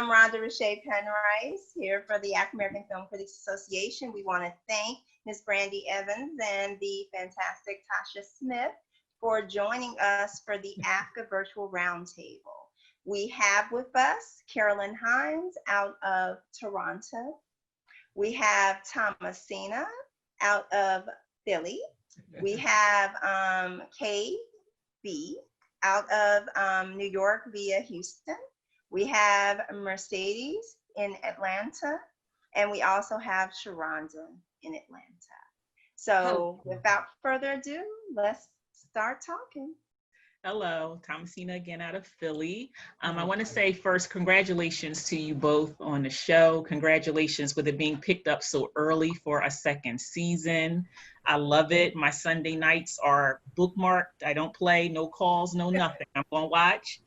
I'm Rhonda Rashay Penrice here for the African American Film Critics Association. We want to thank Ms. Brandee Evans and the fantastic Tasha Smith for joining us for the AAFCA Virtual Roundtable. We have with us Carolyn Hines out of Toronto. We have Thomasina out of Philly. We have KB out of New York via Houston. We have Mercedes in Atlanta, and we also have Sharonda in Atlanta. So without further ado, let's start talking. Hello, Thomasina again out of Philly. I want to say first, congratulations to you both on the show. Congratulations with it being picked up so early for a second season. I love it. My Sunday nights are bookmarked. I don't play, no calls, no nothing. I'm going to watch.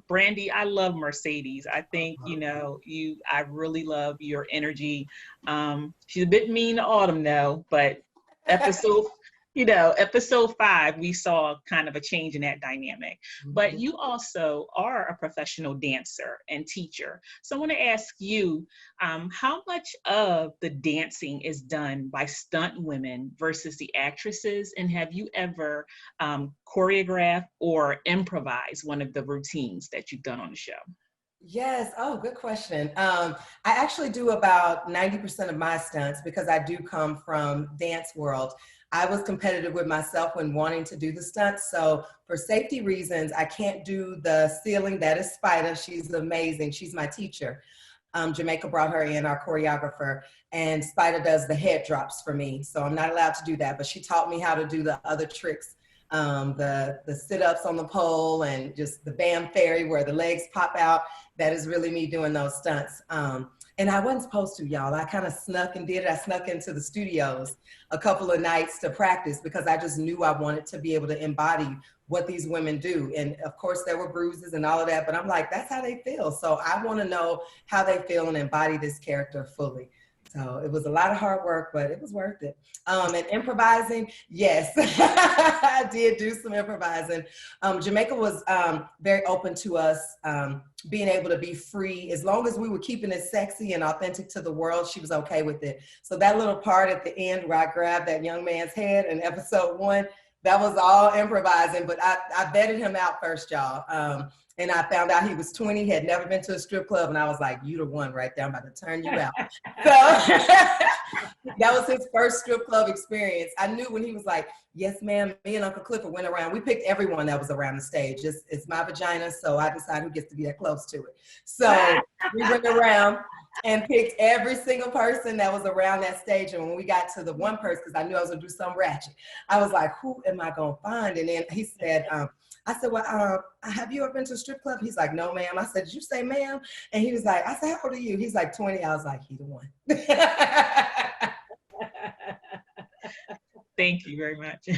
Brandee, I love Mercedes. I think, I really love your energy. She's a bit mean to Autumn though, but episode 5, we saw kind of a change in that dynamic. But you also are a professional dancer and teacher. So I want to ask you, how much of the dancing is done by stunt women versus the actresses? And have you ever choreographed or improvised one of the routines that you've done on the show? Yes. Oh, good question. I actually do about 90% of my stunts because I do come from dance world. I was competitive with myself when wanting to do the stunts. So for safety reasons, I can't do the ceiling. That is Spider. She's amazing. She's my teacher. Jamaica brought her in, our choreographer, and Spider does the head drops for me. So I'm not allowed to do that, but she taught me how to do the other tricks. The sit-ups on the pole and just the Bam Fairy where the legs pop out. That is really me doing those stunts. And I wasn't supposed to, y'all. I kind of snuck and did it. I snuck into the studios a couple of nights to practice because I just knew I wanted to be able to embody what these women do. And of course there were bruises and all of that, but I'm like, that's how they feel. So I want to know how they feel and embody this character fully. So it was a lot of hard work, but it was worth it. And improvising, yes, I did do some improvising. Jamaica was very open to us being able to be free. As long as we were keeping it sexy and authentic to the world, she was okay with it. So that little part at the end where I grabbed that young man's head in episode 1, that was all improvising, but I vetted him out first, y'all. And I found out he was 20, had never been to a strip club. And I was like, you the one right there, I'm about to turn you out. So that was his first strip club experience. I knew when he was like, yes, ma'am, me and Uncle Clifford went around. We picked everyone that was around the stage. It's my vagina, so I decide who gets to be that close to it. So we went around and picked every single person that was around that stage. And when we got to the one person, because I knew I was gonna do something ratchet, I was like, who am I gonna find? And then he said, I said, well, have you ever been to a strip club? He's like, no, ma'am. I said, did you say ma'am? And he was like, I said, how old are you? He's like 20. I was like, he the one. Thank you very much.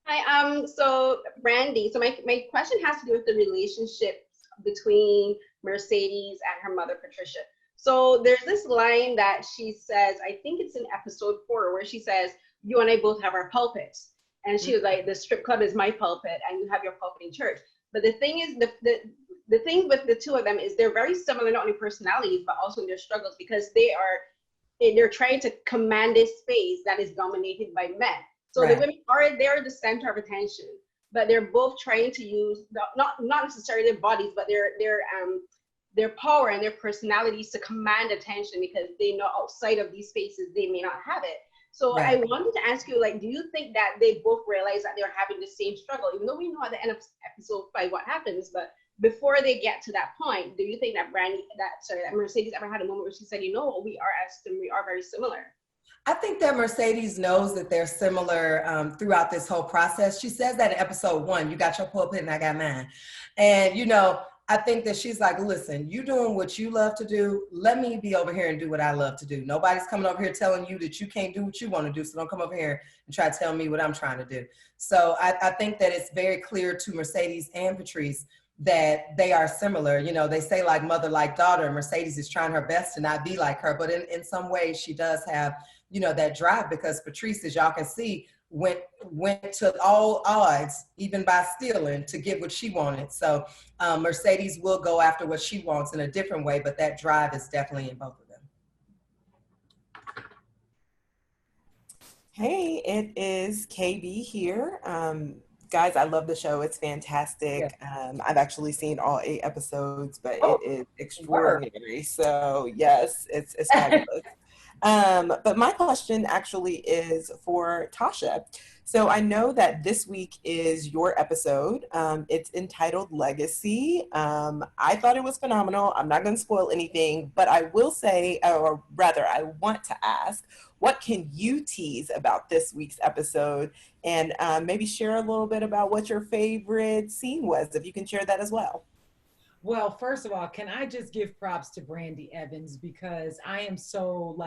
Hi, so Brandee, so my question has to do with the relationship between Mercedes and her mother, Patricia. So there's this line that she says, I think it's in episode 4, where she says, you and I both have our pulpits. And she was like, the strip club is my pulpit and you have your pulpit in church. But the thing is, the thing with the two of them is they're very similar, not only personalities, but also in their struggles, because they're trying to command this space that is dominated by men. So right. The women they're the center of attention, but they're both trying to use, not necessarily their bodies, but their power and their personalities to command attention, because they know outside of these spaces, they may not have it. So right. I wanted to ask you, like, do you think that they both realize that they're having the same struggle, even though we know at the end of episode 5 what happens, but before they get to that point, do you think that that Mercedes ever had a moment where she said, we are very similar? I think that Mercedes knows that they're similar throughout this whole process. She says that in episode 1, you got your pulpit and I got mine. And, I think that she's like, listen, you doing what you love to do. Let me be over here and do what I love to do. Nobody's coming over here telling you that you can't do what you want to do. So don't come over here and try to tell me what I'm trying to do. So I think that it's very clear to Mercedes and Patrice that they are similar. They say like mother, like daughter. Mercedes is trying her best to not be like her, but in some ways she does have, that drive, because Patrice, as y'all can see, went to all odds, even by stealing, to get what she wanted. So Mercedes will go after what she wants in a different way, but that drive is definitely in both of them. Hey, it is KB here. Guys, I love the show. It's fantastic. Yeah. I've actually seen all 8 episodes, but it is extraordinary. Word. So yes, it's fabulous. But my question actually is for Tasha. So I know that this week is your episode. It's entitled Legacy. I thought it was phenomenal. I'm not going to spoil anything, but I will say, or rather, I want to ask, what can you tease about this week's episode? And maybe share a little bit about what your favorite scene was, if you can share that as well. Well, first of all, can I just give props to Brandee Evans, because I am so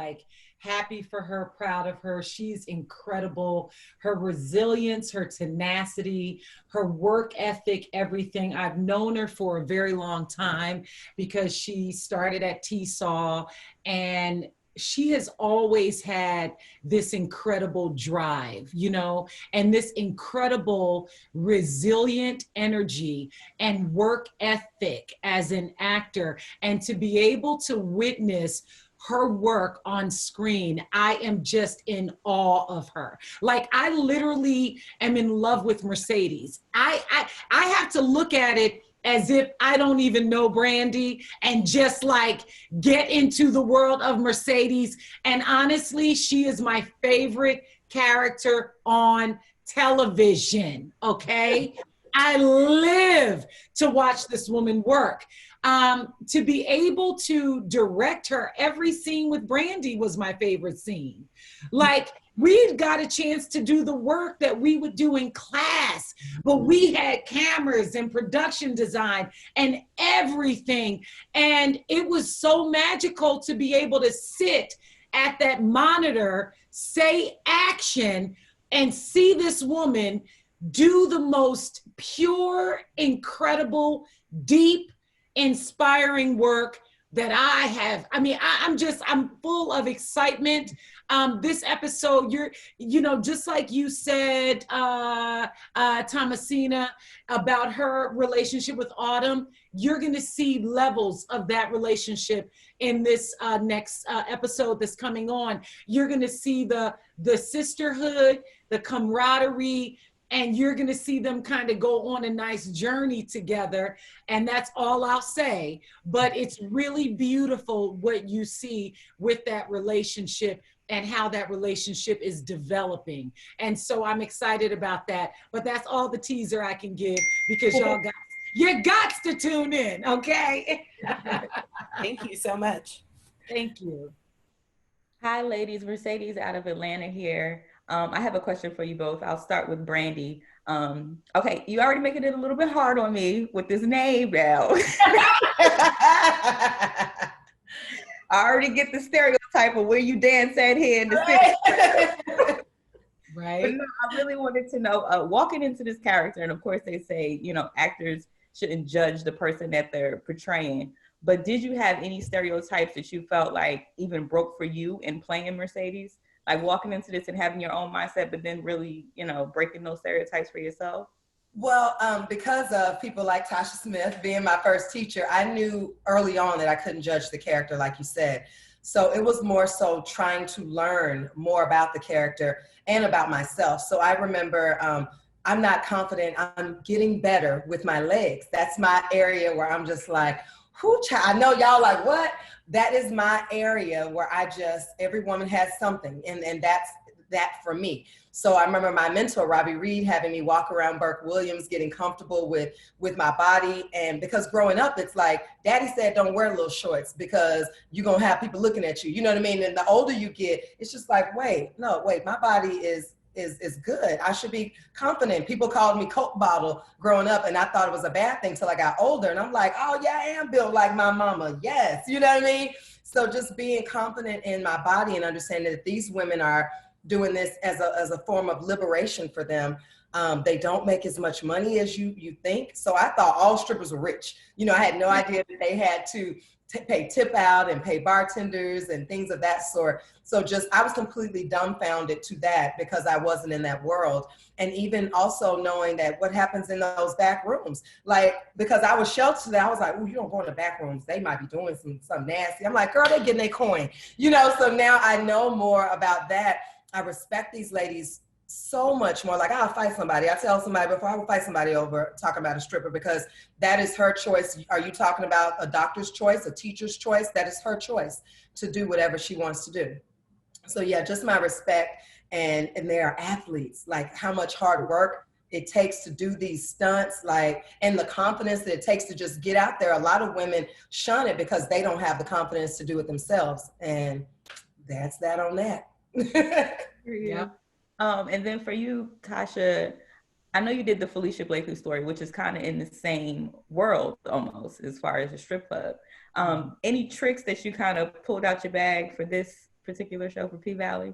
happy for her, proud of her. She's incredible. Her resilience, her tenacity, her work ethic, everything. I've known her for a very long time because she started at TSAW, and she has always had this incredible drive, and this incredible resilient energy and work ethic as an actor. And to be able to witness her work on screen, I am just in awe of her. I literally am in love with Mercedes. I have to look at it as if I don't even know Brandee and just get into the world of Mercedes. And honestly, she is my favorite character on television, okay? I live to watch this woman work. To be able to direct her, every scene with Brandee was my favorite scene. We got a chance to do the work that we would do in class, but we had cameras and production design and everything. And it was so magical to be able to sit at that monitor, say action, and see this woman do the most pure, incredible, deep, inspiring work that I have. I'm full of excitement. This episode, just like you said, Thomasina, about her relationship with Autumn, you're going to see levels of that relationship in this next episode that's coming on. You're going to see the sisterhood, the camaraderie, and you're going to see them kind of go on a nice journey together. And that's all I'll say. But it's really beautiful what you see with that relationship and how that relationship is developing. And so I'm excited about that. But that's all the teaser I can give, because you got to tune in, okay? Thank you so much. Thank you. Hi, ladies. Mercedes out of Atlanta here. I have a question for you both. I'll start with Brandee. Okay, you already making it a little bit hard on me with this name now. I already get the stereotype of where you dance at here in the city. Right. But no, I really wanted to know, walking into this character, and of course they say, actors shouldn't judge the person that they're portraying. But did you have any stereotypes that you felt like even broke for you in playing Mercedes? Like walking into this and having your own mindset, but then really, breaking those stereotypes for yourself? Well, because of people like Tasha Smith being my first teacher, I knew early on that I couldn't judge the character, like you said. So it was more so trying to learn more about the character and about myself. So I remember I'm not confident. I'm getting better with my legs. That's my area where I'm just like, I know y'all like, what? That is my area where every woman has something. And that's that for me. So I remember my mentor, Robbie Reed, having me walk around Burke Williams, getting comfortable with my body. And because growing up, it's like, Daddy said, don't wear little shorts because you're going to have people looking at you. You know what I mean? And the older you get, it's just like, wait, my body is good. I should be confident. People called me Coke bottle growing up, and I thought it was a bad thing till I got older. And I'm like, oh yeah, I am built like my mama. Yes, you know what I mean? So just being confident in my body and understanding that these women are doing this as a form of liberation for them. They don't make as much money as you think. So I thought all strippers were rich. I had no idea that they had to pay tip out and pay bartenders and things of that sort. So just, I was completely dumbfounded to that because I wasn't in that world. And even also knowing that what happens in those back rooms, like, because I was sheltered, I was like, oh, you don't go in the back rooms. They might be doing some nasty. I'm like, girl, they're getting their coin, you know? So now I know more about that. I respect these ladies so much more. Like, I'll fight somebody. I tell somebody before, I will fight somebody over talking about a stripper, because that is her choice. Are you talking about a doctor's choice, a teacher's choice? That is her choice to do whatever she wants to do. So yeah, just my respect. And they are athletes, like how much hard work it takes to do these stunts, like, and the confidence that it takes to just get out there. A lot of women shun it because they don't have the confidence to do it themselves. And that's that on that. Yeah. And then for you, Tasha, I know you did the Felicia Blakely story, which is kind of in the same world almost as far as the strip club. Any tricks that you kind of pulled out your bag for this particular show for P-Valley?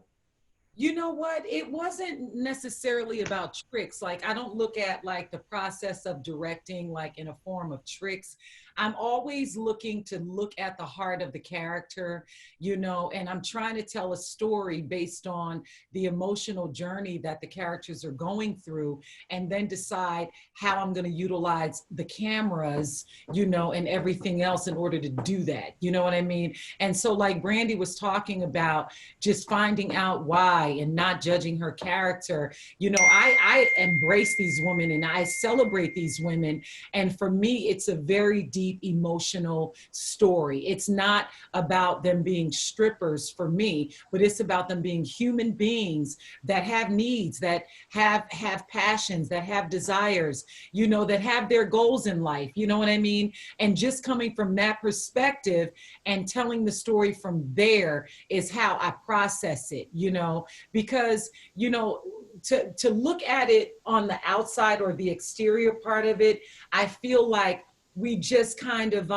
You know what? It wasn't necessarily about tricks. Like, I don't look at like the process of directing like in a form of tricks. I'm always looking to look at the heart of the character, you know, and I'm trying to tell a story based on the emotional journey that the characters are going through, and then decide how I'm going to utilize the cameras, you know, and everything else in order to do that. You know what I mean? And so like Brandee was talking about, just finding out why and not judging her character. You know, I embrace these women and I celebrate these women. And for me, it's a very deep emotional story. It's not about them being strippers for me, but it's about them being human beings that have needs, that have passions, that have desires, you know, that have their goals in life. You know what I mean? And just coming from that perspective and telling the story from there is how I process it, you know, because, you know, to look at it on the outside or the exterior part of it, I feel like we just kind of,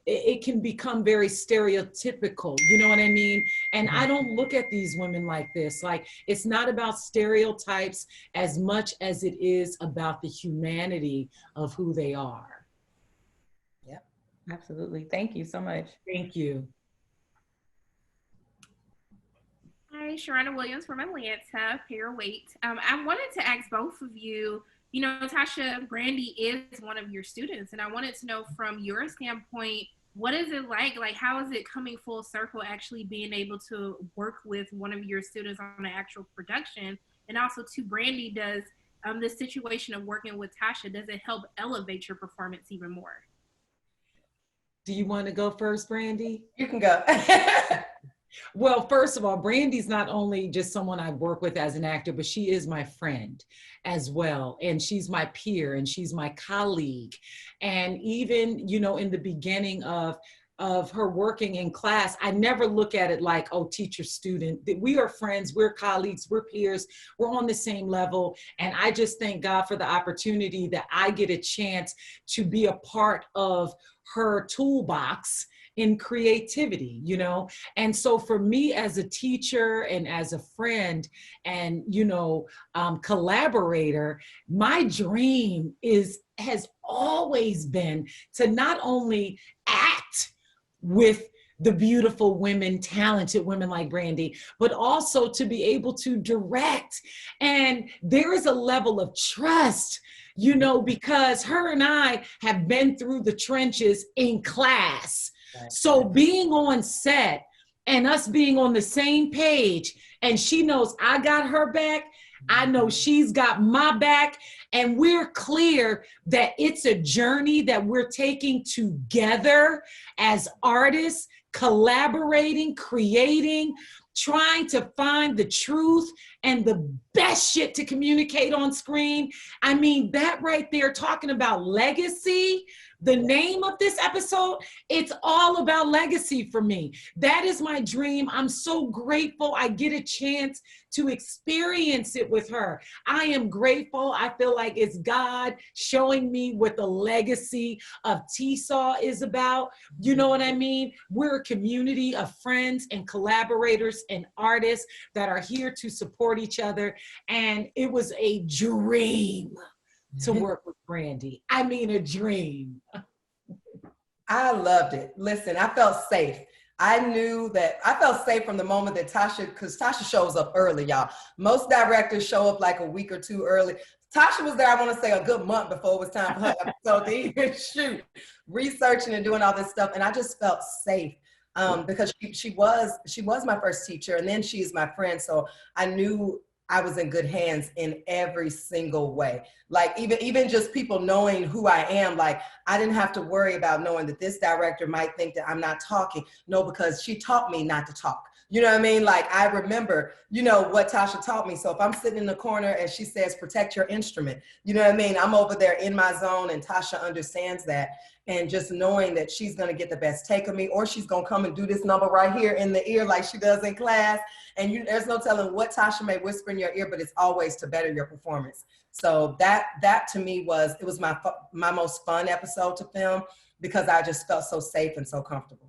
it can become very stereotypical, you know what I mean? And I don't look at these women like this. Like, it's not about stereotypes as much as it is about the humanity of who they are. Yeah, absolutely. Thank you so much. Thank you. Hi, Sharona Williams from Atlanta, Pair Weight. I wanted to ask both of you, you know, Tasha, Brandee is one of your students, and I wanted to know from your standpoint, what is it like? Like, how is it coming full circle, actually being able to work with one of your students on an actual production? And also, to Brandee, does the situation of working with Tasha, does it help elevate your performance even more? Do you want to go first, Brandee? You can go. Well, first of all, Brandee's not only just someone I work with as an actor, but she is my friend as well. And she's my peer and she's my colleague. And even, you know, in the beginning of her working in class, I never look at it like, oh, teacher, student. We are friends, we're colleagues, we're peers, we're on the same level. And I just thank God for the opportunity that I get a chance to be a part of her toolbox in creativity, you know? And so for me as a teacher and as a friend and, you know, collaborator, my dream has always been to not only act with the beautiful women, talented women like Brandee, but also to be able to direct. And there is a level of trust, you know, because her and I have been through the trenches in class. So being on set and us being on the same page, and she knows I got her back, I know she's got my back, and we're clear that it's a journey that we're taking together as artists, collaborating, creating, trying to find the truth and the best shit to communicate on screen. I mean, that right there, talking about legacy, the name of this episode, it's all about legacy for me. That is my dream. I'm so grateful I get a chance to experience it with her. I am grateful. I feel like it's God showing me what the legacy of T-Saw is about. You know what I mean? We're a community of friends and collaborators and artists that are here to support each other. And it was a dream to work with Brandee. I mean, a dream. I loved it. Listen, I felt safe. I knew that I felt safe from the moment that Tasha, because Tasha shows up early, y'all. Most directors show up like a week or two early. Tasha was there, I want to say, a good month before it was time for her episode to even shoot, researching and doing all this stuff. And I just felt safe because she was my first teacher, and then she's my friend. So I knew I was in good hands in every single way. Like even just people knowing who I am, like I didn't have to worry about knowing that this director might think that I'm not talking. No, because she taught me not to talk. You know what I mean? Like I remember, you know, what Tasha taught me. So if I'm sitting in the corner and she says, protect your instrument, you know what I mean? I'm over there in my zone and Tasha understands that. And just knowing that she's going to get the best take of me, or she's going to come and do this number right here in the ear like she does in class. And there's no telling what Tasha may whisper in your ear, but it's always to better your performance. So that to me was my most fun episode to film, because I just felt so safe and so comfortable.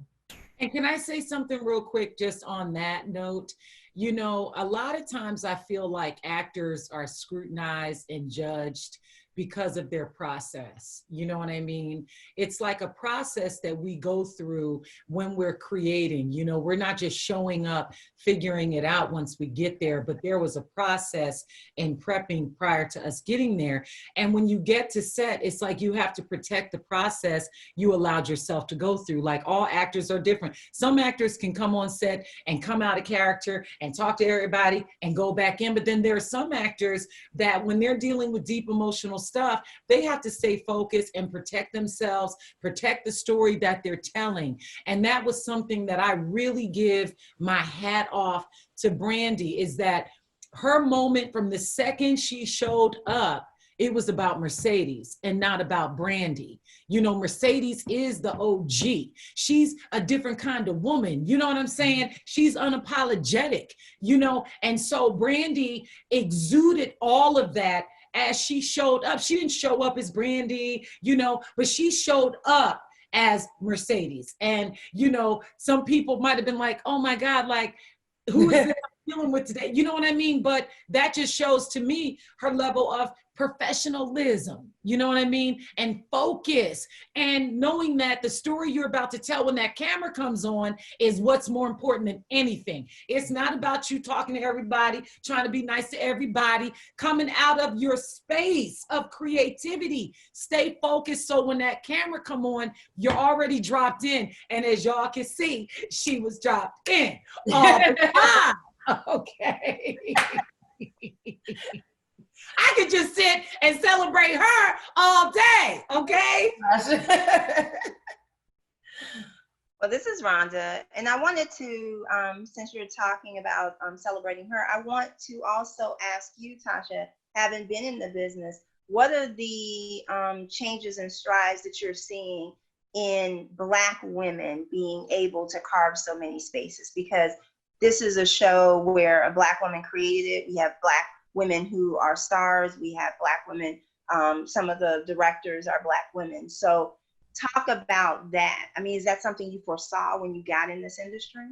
And can I say something real quick just on that note? You know, a lot of times I feel like actors are scrutinized and judged because of their process. You know what I mean? It's like a process that we go through when we're creating. You know, we're not just showing up, figuring it out once we get there, but there was a process in prepping prior to us getting there. And when you get to set, it's like you have to protect the process you allowed yourself to go through. Like all actors are different. Some actors can come on set and come out of character and talk to everybody and go back in. But then there are some actors that when they're dealing with deep emotional stuff, they have to stay focused and protect themselves, protect the story that they're telling. And that was something that I really give my hat off to Brandee, is that her moment from the second she showed up, it was about Mercedes and not about Brandee. You know, Mercedes is the OG. She's a different kind of woman. You know what I'm saying? She's unapologetic, you know? And so Brandee exuded all of that as she showed up. She didn't show up as Brandee, you know, but she showed up as Mercedes. And, you know, some people might've been like, oh my God, like, who is this I'm dealing with today? You know what I mean? But that just shows to me her level of professionalism, you know what I mean? And focus, and knowing that the story you're about to tell when that camera comes on is what's more important than anything. It's not about you talking to everybody, trying to be nice to everybody, coming out of your space of creativity. Stay focused, so when that camera come on, you're already dropped in. And as y'all can see, she was dropped in all the time. Okay. I could just sit and celebrate her all day, okay? Well, this is Rhonda, and I wanted to, since you're talking about celebrating her, I want to also ask you, Tasha, having been in the business, what are the changes and strides that you're seeing in Black women being able to carve so many spaces? Because this is a show where a Black woman created it. We have Black women who are stars. We have Black women. Some of the directors are Black women. So talk about that. I mean, is that something you foresaw when you got in this industry?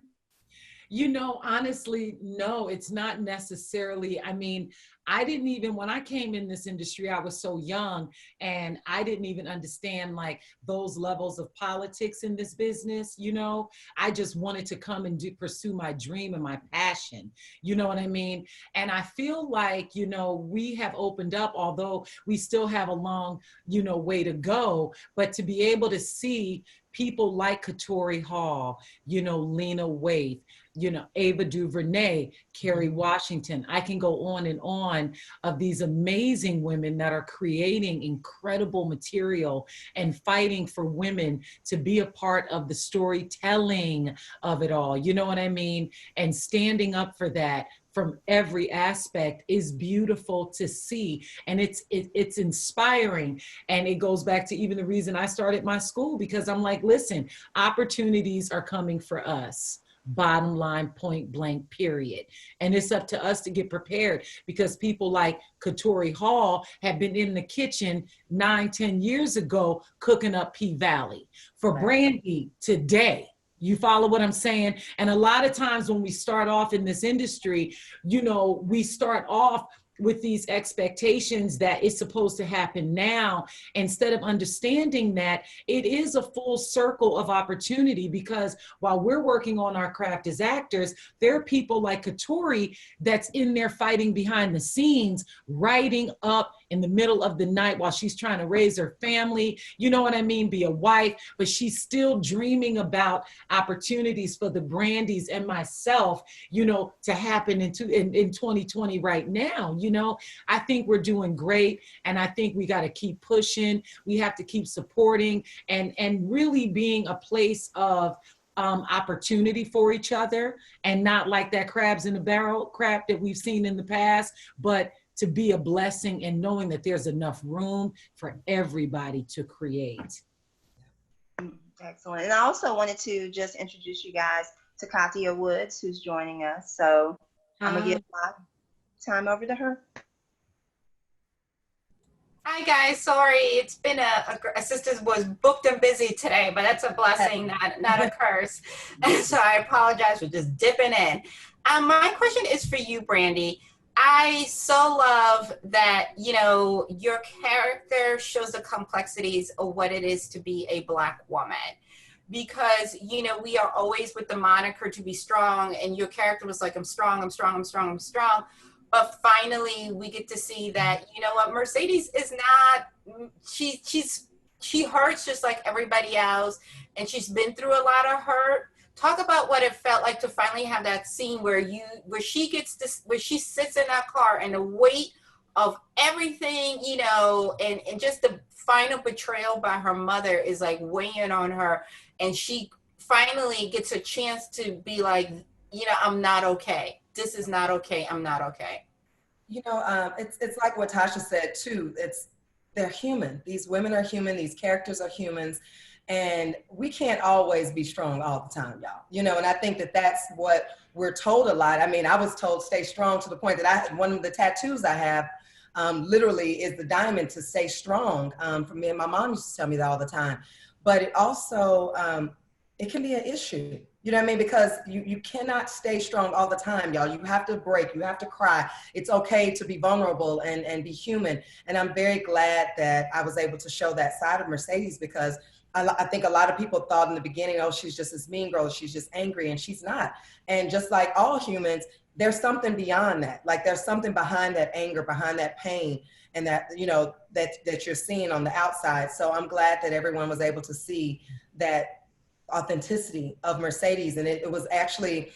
You know, honestly, no, it's not necessarily. I mean, I didn't even, when I came in this industry, I was so young and I didn't even understand like those levels of politics in this business, you know? I just wanted to come and pursue my dream and my passion, you know what I mean? And I feel like, you know, we have opened up, although we still have a long, you know, way to go, but to be able to see people like Katori Hall, you know, Lena Waithe, you know, Ava DuVernay, Kerry Washington. I can go on and on of these amazing women that are creating incredible material and fighting for women to be a part of the storytelling of it all. You know what I mean? And standing up for that from every aspect is beautiful to see. And it's inspiring. And it goes back to even the reason I started my school, because I'm like, listen, opportunities are coming for us. Bottom line, point blank, period. And it's up to us to get prepared, because people like Katori Hall have been in the kitchen 9-10 years ago cooking up P-Valley. For Brandee today, you follow what I'm saying? And a lot of times when we start off in this industry, you know, we start off with these expectations that it's supposed to happen now, instead of understanding that it is a full circle of opportunity. Because while we're working on our craft as actors, there are people like Katori that's in there fighting behind the scenes, writing up in the middle of the night while she's trying to raise her family, you know what I mean, be a wife, but she's still dreaming about opportunities for the Brandees and myself, you know, to happen in 2020 right now. You know, I think we're doing great, and I think we got to keep pushing. We have to keep supporting and really being a place of opportunity for each other, and not like that crabs in a barrel crap that we've seen in the past, but to be a blessing and knowing that there's enough room for everybody to create. Excellent. And I also wanted to just introduce you guys to Katia Woods, who's joining us. So I'm going to give my time over to her. Hi guys, sorry, it's been a sister was booked and busy today, but that's a blessing, not a curse. And so I apologize for just dipping in. My question is for you, Brandee. I so love that, you know, your character shows the complexities of what it is to be a Black woman. Because, you know, we are always with the moniker to be strong, and your character was like, I'm strong, I'm strong, I'm strong, I'm strong. But finally, we get to see that, you know what, Mercedes is not, she hurts just like everybody else, and she's been through a lot of hurt. Talk about what it felt like to finally have that scene where she sits in that car, and the weight of everything, you know, and just the final betrayal by her mother is like weighing on her, and she finally gets a chance to be like, you know, I'm not okay. This is not okay. I'm not okay. You know, it's like what Tasha said too. They're human. These women are human. These characters are humans. And we can't always be strong all the time, y'all. You know, and I think that that's what we're told a lot. I mean, I was told stay strong to the point that one of the tattoos I have literally is the diamond to stay strong. For me, and my mom used to tell me that all the time. But it also, it can be an issue. You know what I mean? Because you cannot stay strong all the time, y'all. You have to break, you have to cry. It's okay to be vulnerable and be human. And I'm very glad that I was able to show that side of Mercedes, because I think a lot of people thought in the beginning, oh, she's just this mean girl, she's just angry, and she's not. And just like all humans, there's something beyond that. Like there's something behind that anger, behind that pain, and that, you know, that you're seeing on the outside. So I'm glad that everyone was able to see that authenticity of Mercedes. And it was actually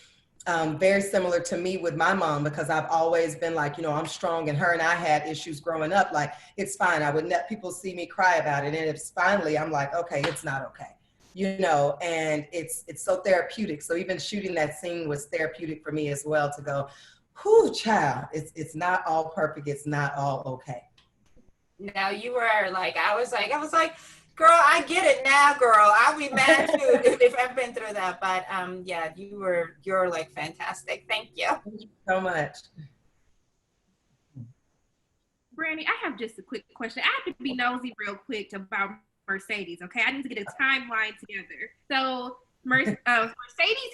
very similar to me with my mom, because I've always been like, you know, I'm strong, and her and I had issues growing up. Like, it's fine. I would let people see me cry about it. And it's finally, I'm like, okay, it's not okay. You know, and it's so therapeutic. So even shooting that scene was therapeutic for me as well, to go, whew, child, it's not all perfect. It's not all okay. Now you were like, I was like, girl, I get it now, girl. I'll be mad too if I've been through that. But yeah, you're like fantastic. Thank you. Thank you so much. Brandee, I have just a quick question. I have to be nosy real quick about Mercedes, okay? I need to get a timeline together. So Mercedes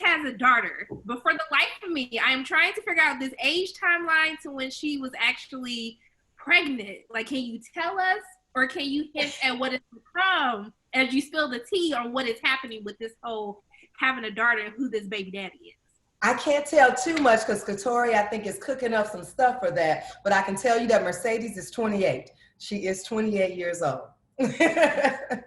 has a daughter, but for the life of me, I am trying to figure out this age timeline to when she was actually pregnant. Like, can you tell us, or can you hint at what it's from as you spill the tea on what is happening with this whole having a daughter and who this baby daddy is? I can't tell too much because Katori, I think, is cooking up some stuff for that. But I can tell you that Mercedes is 28. She is 28 years old. That's where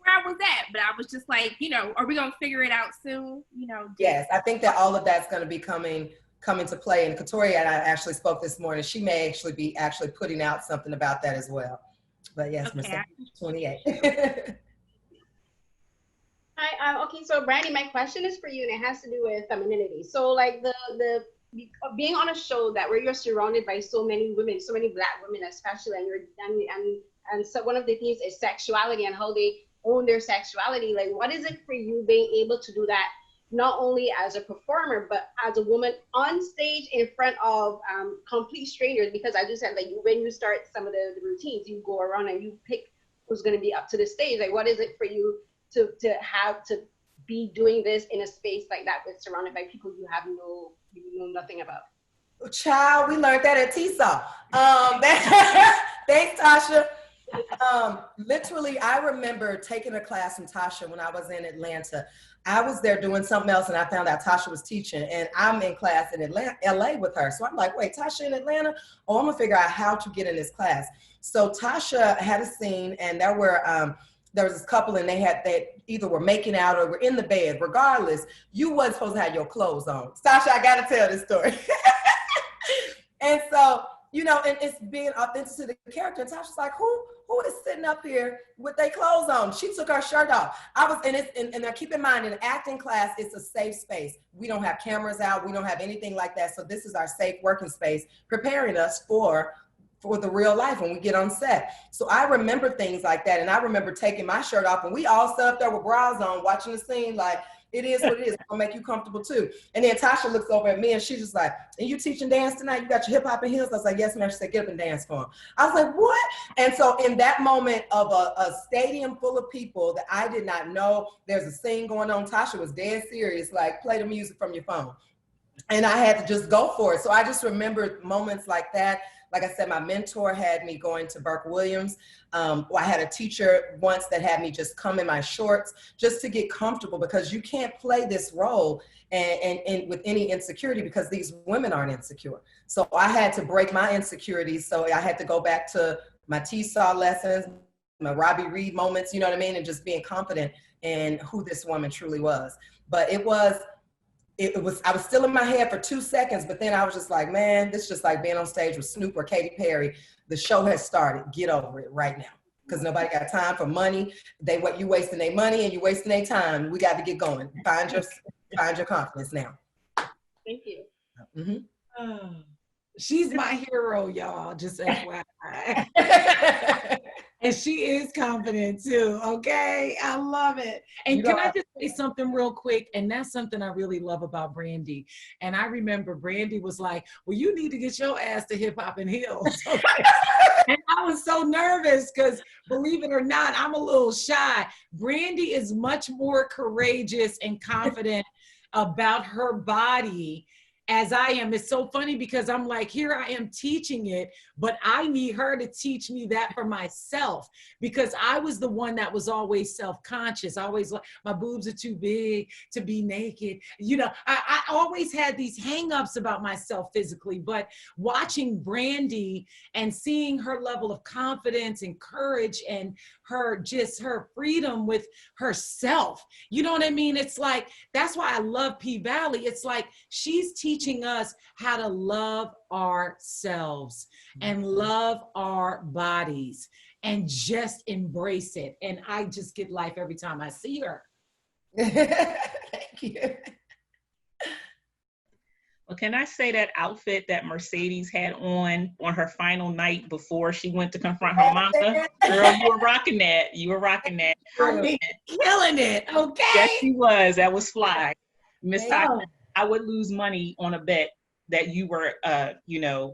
I was at, but I was just like, you know, are we gonna figure it out soon? You know. Yes, I think that all of that's going to be coming to play. And Katori and I actually spoke this morning. She may actually be putting out something about that as well. But yes, okay. Mercedes, 28. Hi, okay, so Brandee, my question is for you, and it has to do with femininity. So like the being on a show that where you're surrounded by so many women, so many Black women especially, and so one of the themes is sexuality and how they own their sexuality. Like, what is it for you being able to do that, not only as a performer, but as a woman on stage in front of complete strangers? Because as you said, like when you start some of the routines, you go around and you pick who's going to be up to the stage. Like, what is it for you to have to be doing this in a space like that, with surrounded by people you know nothing about? Child, we learned that at TSA. Thanks, Tasha. Literally, I remember taking a class from Tasha when I was in Atlanta. I was there doing something else, and I found out Tasha was teaching, and I'm in class in Atlanta, LA with her. So I'm like, wait, Tasha in Atlanta? Oh, I'm gonna figure out how to get in this class. So Tasha had a scene, and there was this couple, and they either were making out or were in the bed. Regardless, you wasn't supposed to have your clothes on. Tasha, I gotta tell this story. And so, you know, and it's being authentic to the character. And Tasha's like, who is sitting up here with their clothes on? She took her shirt off. And now keep in mind, in an acting class, it's a safe space. We don't have cameras out. We don't have anything like that. So this is our safe working space, preparing us for the real life when we get on set. So I remember things like that. And I remember taking my shirt off, and we all sat up there with bras on, watching the scene like, it is what it is. It'll make you comfortable too. And then Tasha looks over at me, and she's just like, "And you teaching dance tonight? You got your hip hop and heels?" I was like, "Yes, ma'am." She said, "Get up and dance for him." I was like, "What?" And so in that moment of a stadium full of people that I did not know, there's a scene going on. Tasha was dead serious, like, play the music from your phone. And I had to just go for it. So I just remembered moments like that. Like I said, my mentor had me going to Burke Williams. I had a teacher once that had me just come in my shorts just to get comfortable, because you can't play this role and with any insecurity, because these women aren't insecure. So I had to break my insecurities. So I had to go back to my T-Saw lessons, my Robbie Reed moments, you know what I mean? And just being confident in who this woman truly was. But I was still in my head for 2 seconds, but then I was just like, man, this is just like being on stage with Snoop or Katy Perry. The show has started. Get over it right now. Because nobody got time for money. You wasting their money and you wasting their time. We got to get going. Find your confidence now. Thank you. Mm-hmm. She's my hero, y'all, just FYI. And she is confident too, okay? I love it. And can I just say something real quick? And that's something I really love about Brandee. And I remember Brandee was like, well, you need to get your ass to hip hop and heels. Okay? And I was so nervous because, believe it or not, I'm a little shy. Brandee is much more courageous and confident about her body as I am. It's so funny because I'm like, here I am teaching it, but I need her to teach me that for myself, because I was the one that was always self-conscious. I always like, my boobs are too big to be naked. You know, I always had these hang-ups about myself physically, but watching Brandee and seeing her level of confidence and courage and her freedom with herself, you know what I mean? It's like, that's why I love P-Valley. It's like she's teaching us how to love ourselves and love our bodies and just embrace it. And I just get life every time I see her. Thank you. Well, can I say that outfit that Mercedes had on her final night before she went to confront her mama? Girl, you were rocking that. You were rocking that. I mean, killing it, okay? Yes, she was. That was fly. Miss Tasha, I would lose money on a bet that you were,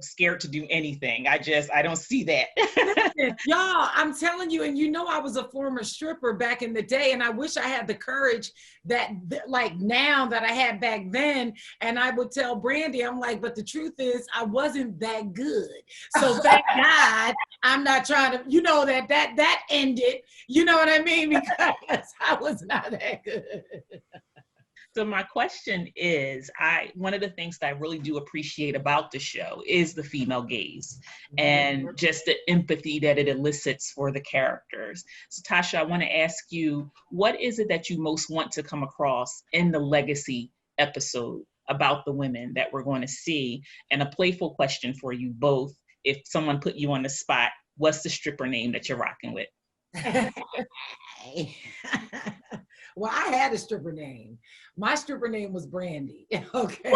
scared to do anything. I don't see that. Listen, y'all, I'm telling you, and you know I was a former stripper back in the day, and I wish I had the courage that like now that I had back then. And I would tell Brandee, I'm like, but the truth is I wasn't that good. So thank God I'm not trying to, that ended, you know what I mean? Because I was not that good. So my question is, one of the things that I really do appreciate about the show is the female gaze and just the empathy that it elicits for the characters. So Tasha, I want to ask you, what is it that you most want to come across in the legacy episode about the women that we're going to see? And a playful question for you both, if someone put you on the spot, what's the stripper name that you're rocking with? Well, I had a stripper name. My stripper name was Brandee. Okay.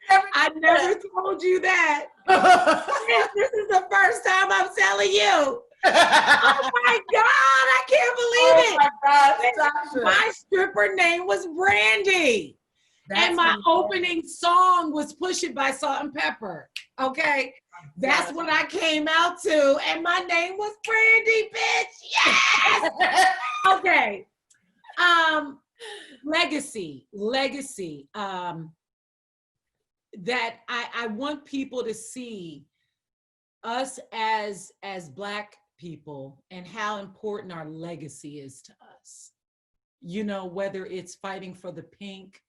I never told you that. This is the first time I'm telling you. Oh my God, I can't believe it. My God, my stripper name was Brandee. And my opening song was Push It by Salt and Pepper. Okay. That's what I came out to. And my name was Brandee, bitch. Yes. Okay. Legacy. that I want people to see us as Black people and how important our legacy is to us. You know, whether it's fighting for the pink,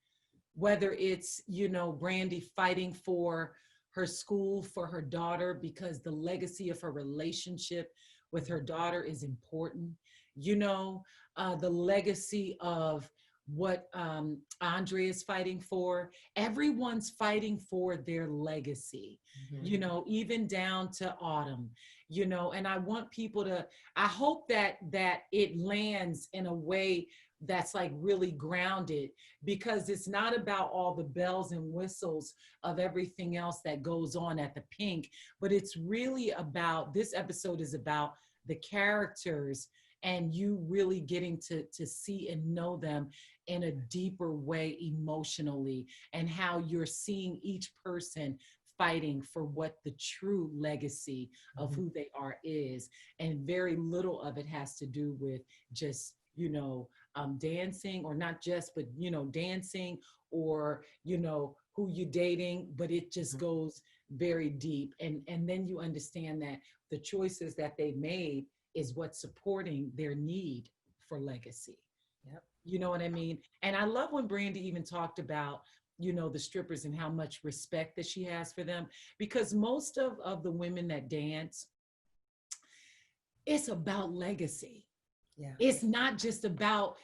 whether it's, you know, Brandee fighting for her school, for her daughter, because the legacy of her relationship with her daughter is important. You know, the legacy of what Andre is fighting for. Everyone's fighting for their legacy, you know, even down to Autumn, you know, and I want people to, I hope that it lands in a way that's like really grounded, because it's not about all the bells and whistles of everything else that goes on at the pink, but it's really about, this episode is about the characters and you really getting to see and know them in a deeper way emotionally, and how you're seeing each person fighting for what the true legacy of who they are is. And very little of it has to do with just, you know, dancing, or not just, but, you know, dancing, or, you know, who you're dating, but it just goes very deep. And then you understand that the choices that they made is what's supporting their need for legacy. Yep. You know what I mean? And I love when Brandee even talked about, you know, the strippers and how much respect that she has for them, because most of the women that dance, it's about legacy. Yeah. It's not just about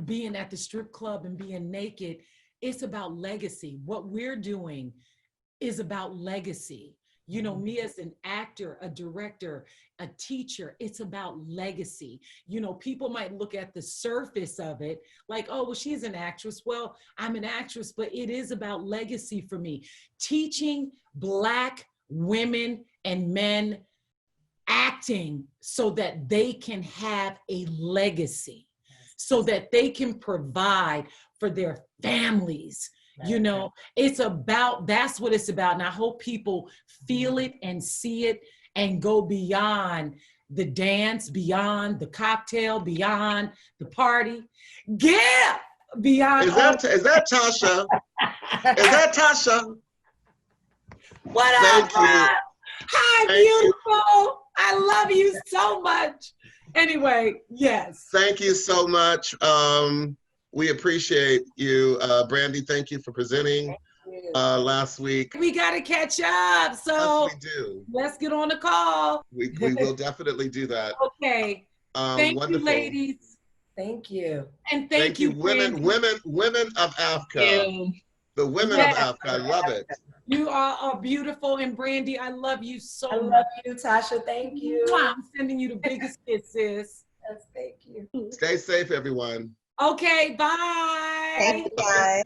being at the strip club and being naked. It's about legacy. What we're doing is about legacy. You know, me as an actor, a director, a teacher, it's about legacy. You know, people might look at the surface of it like, oh, well, she's an actress. Well, I'm an actress, but it is about legacy for me. Teaching Black women and men acting so that they can have a legacy, so that they can provide for their families. You know, it's about, that's what it's about. And I hope people feel it and see it and go beyond the dance, beyond the cocktail, beyond the party. Yeah, beyond. Is that Tasha? Is that Tasha? What up? Hi, beautiful. I love you so much. Anyway, yes. Thank you so much. We appreciate you. Brandee, thank you for presenting last week. We got to catch up. So yes, we do. Let's get on the call. We will definitely do that. Okay. Thank wonderful. you, ladies. Thank you. And thank you, women of AAFCA. The women of AAFCA. I love it. You are beautiful, and Brandee, I love you so much. I love you, Tasha. Thank you. I'm sending you the biggest kiss, sis. Yes, thank you. Stay safe, everyone. Okay, bye. Thank you, guys.